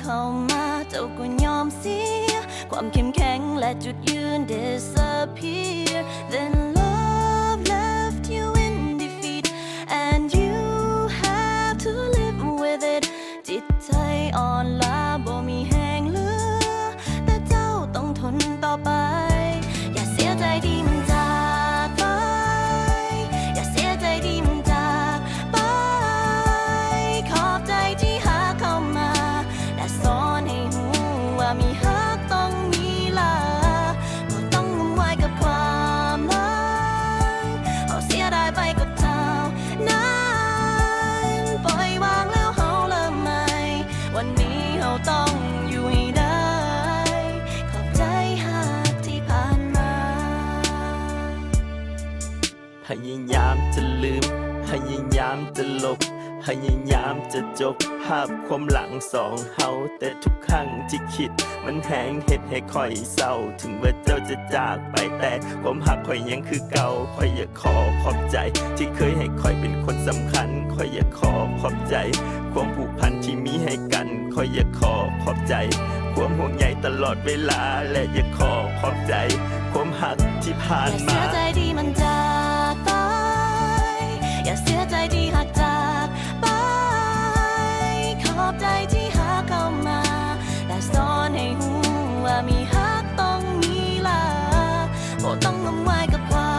เข้ามาเจ้าก็ยอมเสียความเข้มแข็งและจุดยืน disappear then love left you in defeat and you have to live with it จิตใจอ่อนล้าบ่มีแห้งเหลือแต่เจ้าต้องทนต่อไปอย่าเสียใจที่มันจากไปอย่าเสียใจที่มันจากไปขอบใจที่หาเข้ามาและสอนให้หูว่ามีฮักต้องมีลาก็ต้องงมงายกับความรักเอาเสียดายไปกับเท่านั้นปล่อยวางแล้วเฮาเริ่มใหม่วันนี้เฮาต้องอยู่ให้ได้ขอบใจฮักที่ผ่านมาพยายามจะลืมพยายามจะลบพยายามจะจบภาพความหลังสองเฮาแต่ทุกครั้งที่คิดมันแหงเฮ็ดให้ค่อยเศร้าถึงว่าเจ้าจะจากไปแต่ความหักค่อยยังคือเก่าค่อยอยากขอขอบใจที่เคยให้ค่อยเป็นคนสำคัญค่อยอยากขอขอบใจความผูกพันที่มีให้กันค่อยอยากขอขอบใจความห่วงใยตลอดเวลาและอยากขอขอบใจความหักที่ผ่านมาอย่าเสียใจที่มันจากไปอย่าเสียใจที่หักจากไปขอบใจที่หาเข้ามาและสอนให้หูว่ามีฮักต้องมีลาบ่ต้องงมงายกับควา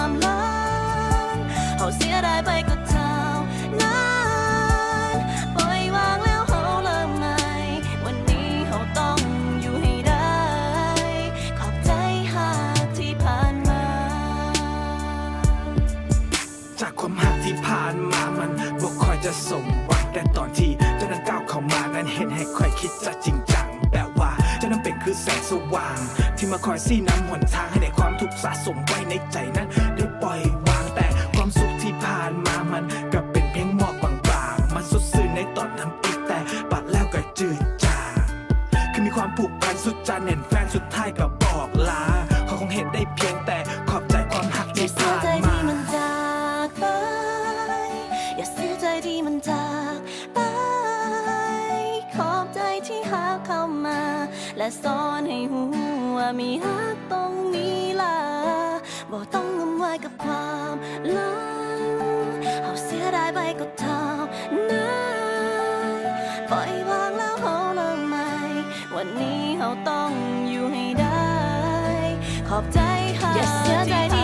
มรักเขาเสียดายไปก็เท่านั้นปล่อยวางแล้วเขาเริ่มใหม่วันนี้เขาต้องอยู่ให้ได้ขอบใจฮักที่ผ่านมาจากความหักที่ผ่านมามันบ่ค่อยจะสมหวังแต่ตอนที่เจ้านั้นก้าวเข้ามานั้นเห็นให้ค่อยคิดจะจริงจังแบบว่าเจ้านั้นเป็นคือแสงสว่างที่มาคอยชี้นำหนทางให้ในความทุกข์สะสมไว้ในใจนั้นได้ปล่อยวางแต่ความสุขที่ผ่านมามันก็เป็นเพียงหมอกบางๆมันสุดซื่อในตอนทำอีกแต่ปัดแล้วก็จืดจางคือมีความผูกพันสุดจานเห็นแฟนสุดท้ายก็บอกลาเขาคงเห็นได้เพียงแต่ขอบใจความหักที่ผ่านมาอย่าเสียใจที่มันจากไปขอบใจที่หาเข้ามาและสอนให้หูว่ามีฮักต้องมีลาบ่ต้องงมงายกับความหลังเอาเสียดายไปก็เท่านั้นปล่อยวางแล้วเขาเริ่มใหม่วันนี้เขาต้องอยู่ให้ได้ขอบใจฮักอย่าเสียใจ